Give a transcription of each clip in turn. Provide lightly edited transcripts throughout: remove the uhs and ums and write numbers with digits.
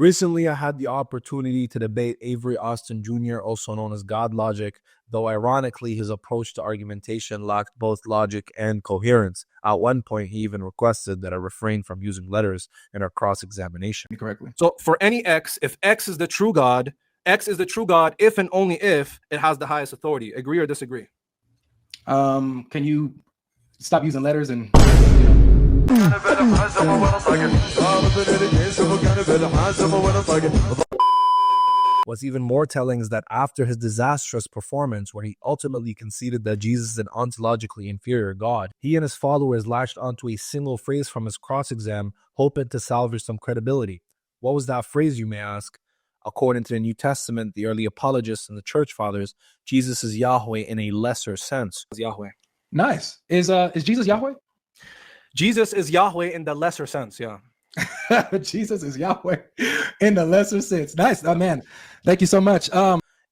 Recently, I had the opportunity to debate Avery Austin Jr., also known as God Logic, though ironically, his approach to argumentation lacked both logic and coherence. At one point, he even requested that I refrain from using letters in our cross-examination. Correctly. So for any x, if x is the true God, x is the true God if and only if it has the highest authority. Agree or disagree? Can you stop using letters and What's even more telling is that after his disastrous performance, where he ultimately conceded that Jesus is an ontologically inferior God, he and his followers latched onto a single phrase from his cross-exam, hoping to salvage some credibility. What was that phrase, you may ask? According to the New Testament, the early apologists and the church fathers, Jesus is Yahweh in a lesser sense. Yahweh. Nice. Is Jesus Yahweh? Jesus is Yahweh in the lesser sense, yeah. Jesus is Yahweh in the lesser sense. Nice. Oh, man. Thank you so much.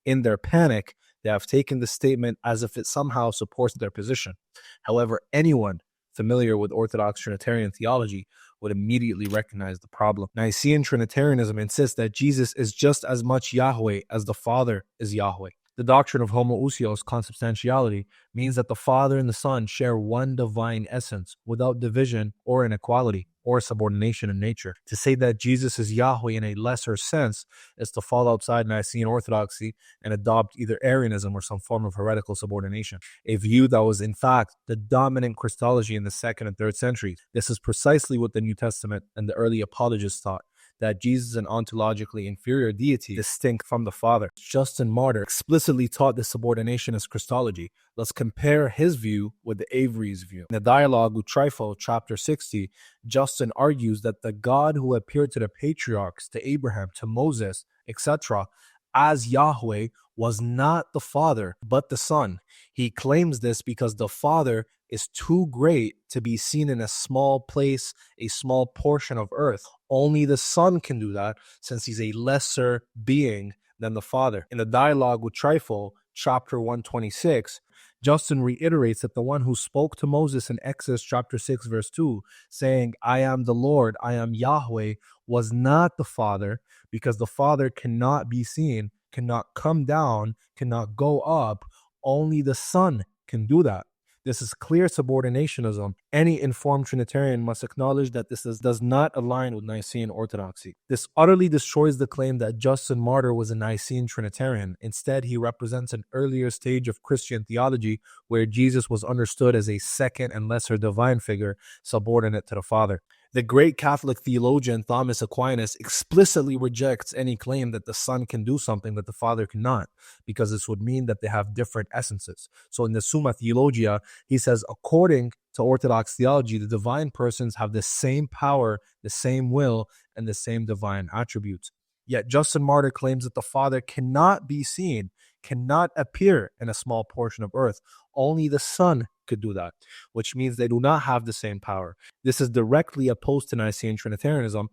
In their panic, they have taken the statement as if it somehow supports their position. However, anyone familiar with Orthodox Trinitarian theology would immediately recognize the problem. Nicene Trinitarianism insists that Jesus is just as much Yahweh as the Father is Yahweh. The doctrine of homoousios, consubstantiality, means that the Father and the Son share one divine essence without division or inequality or subordination in nature. To say that Jesus is Yahweh in a lesser sense is to fall outside Nicene orthodoxy and adopt either Arianism or some form of heretical subordination, a view that was in fact the dominant Christology in the 2nd and 3rd centuries. This is precisely what the New Testament and the early apologists taught, that Jesus is an ontologically inferior deity distinct from the Father. Justin Martyr explicitly taught this subordinationist Christology. Let's compare his view with the Avery's view. In the dialogue with Trifo, chapter 60, Justin argues that the God who appeared to the patriarchs, to Abraham, to Moses, etc., as Yahweh was not the Father, but the Son. He claims this because the Father is too great to be seen in a small place, a small portion of earth. Only the Son can do that, since he's a lesser being than the Father. In the dialogue with Trifo, chapter 126, Justin reiterates that the one who spoke to Moses in Exodus chapter 6, verse 2, saying, I am the Lord, I am Yahweh, was not the Father, because the Father cannot be seen, cannot come down, cannot go up. Only the Son can do that. This is clear subordinationism. Any informed Trinitarian must acknowledge that this does not align with Nicene orthodoxy. This utterly destroys the claim that Justin Martyr was a Nicene Trinitarian. Instead, he represents an earlier stage of Christian theology where Jesus was understood as a second and lesser divine figure subordinate to the Father. The great Catholic theologian Thomas Aquinas explicitly rejects any claim that the Son can do something that the Father cannot, because this would mean that they have different essences. So in the Summa Theologia, he says, according to Orthodox theology, the divine persons have the same power, the same will, and the same divine attributes. Yet Justin Martyr claims that the Father cannot be seen, cannot appear in a small portion of earth. Only the Son could do that, which means they do not have the same power. This is directly opposed to Nicene Trinitarianism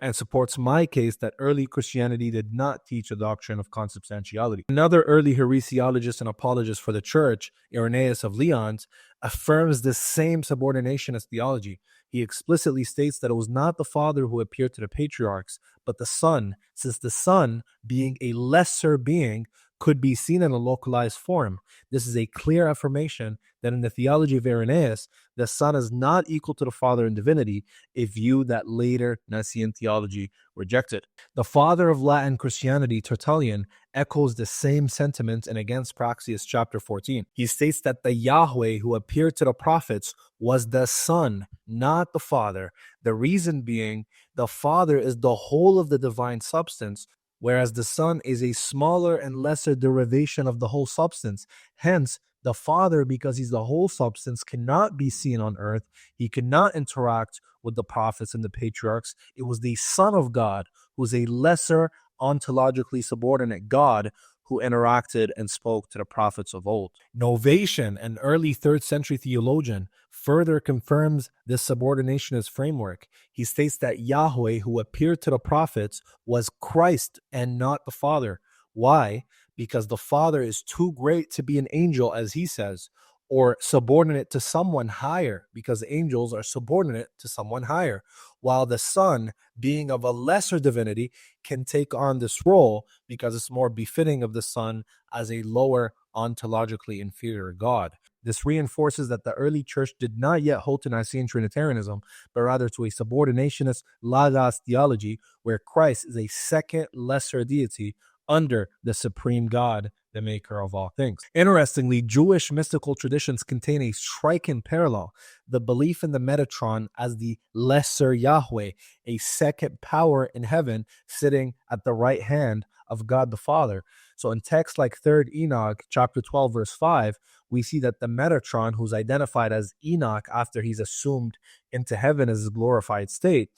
and supports my case that early Christianity did not teach a doctrine of consubstantiality. Another early heresiologist and apologist for the church, Irenaeus of Lyons, affirms this same subordinationist theology. He explicitly states that it was not the Father who appeared to the patriarchs, but the Son, since the Son, being a lesser being, could be seen in a localized form. This is a clear affirmation that in the theology of Irenaeus, the Son is not equal to the Father in divinity, a view that later Nicene theology rejected. The father of Latin Christianity, Tertullian, echoes the same sentiment in Against Praxeas chapter 14. He states that the Yahweh who appeared to the prophets was the Son, not the Father. The reason being, the Father is the whole of the divine substance, whereas the Son is a smaller and lesser derivation of the whole substance. Hence, the Father, because he's the whole substance, cannot be seen on earth. He cannot interact with the prophets and the patriarchs. It was the Son of God, who is a lesser, ontologically subordinate God, who interacted and spoke to the prophets of old. Novatian, an early 3rd century theologian, further confirms this subordinationist framework. He states that Yahweh, who appeared to the prophets, was Christ and not the Father. Why? Because the Father is too great to be an angel, as he says. or subordinate to someone higher, because angels are subordinate to someone higher, while the Son, being of a lesser divinity, can take on this role because it's more befitting of the Son as a lower, ontologically inferior God. This reinforces that the early church did not yet hold to Nicene Trinitarianism, but rather to a subordinationist Logos theology, where Christ is a second lesser deity under the supreme God, the maker of all things. Interestingly, Jewish mystical traditions contain a striking parallel: the belief in the Metatron as the lesser Yahweh, a second power in heaven sitting at the right hand of God the Father. So in texts like 3rd Enoch, chapter 12, verse 5, we see that the Metatron, who's identified as Enoch after he's assumed into heaven as his glorified state,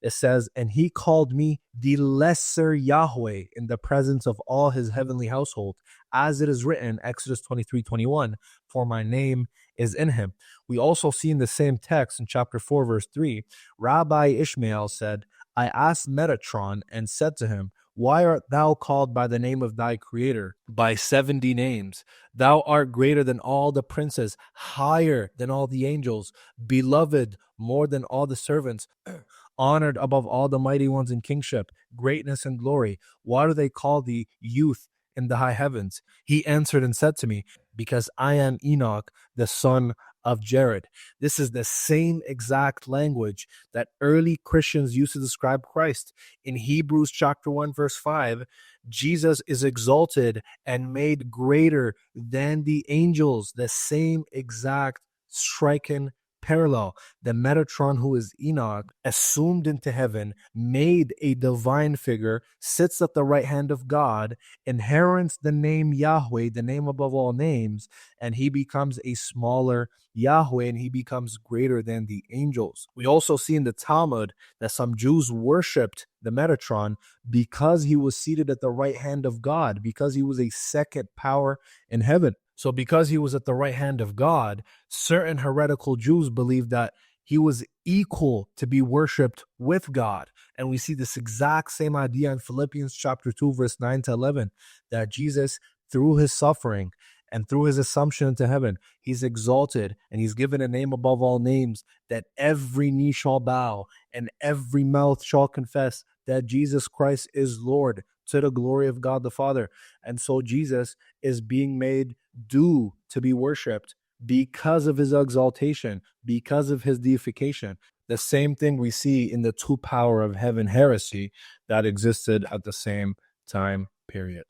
it says, "And he called me the lesser Yahweh in the presence of all his heavenly household, as it is written," Exodus 23:21, "for my name is in him." We also see in the same text in chapter 4, verse 3, Rabbi Ishmael said, "I asked Metatron and said to him, why art thou called by the name of thy creator, by 70 names? Thou art greater than all the princes, higher than all the angels, beloved more than all the servants, honored above all the mighty ones in kingship, greatness and glory. Why do they call thee youth in the high heavens?" He answered and said to me, "Because I am Enoch, the son of Jared." This is the same exact language that early Christians used to describe Christ. In Hebrews chapter 1, verse 5, Jesus is exalted and made greater than the angels. The same exact striking parallel. The Metatron, who is Enoch, assumed into heaven, made a divine figure, sits at the right hand of God, inherits the name Yahweh, the name above all names, and he becomes a smaller Yahweh, and he becomes greater than the angels. We also see in the Talmud that some Jews worshipped the Metatron because he was seated at the right hand of God, because he was a second power in heaven. So because he was at the right hand of God, certain heretical Jews believed that he was equal to be worshipped with God. And we see this exact same idea in Philippians chapter 2, verse 9 to 11, that Jesus, through his suffering and through his assumption into heaven, he's exalted and he's given a name above all names, that every knee shall bow and every mouth shall confess that Jesus Christ is Lord, to the glory of God the Father. And so Jesus is being made due to be worshipped because of his exaltation, because of his deification. The same thing we see in the two power of heaven heresy that existed at the same time period.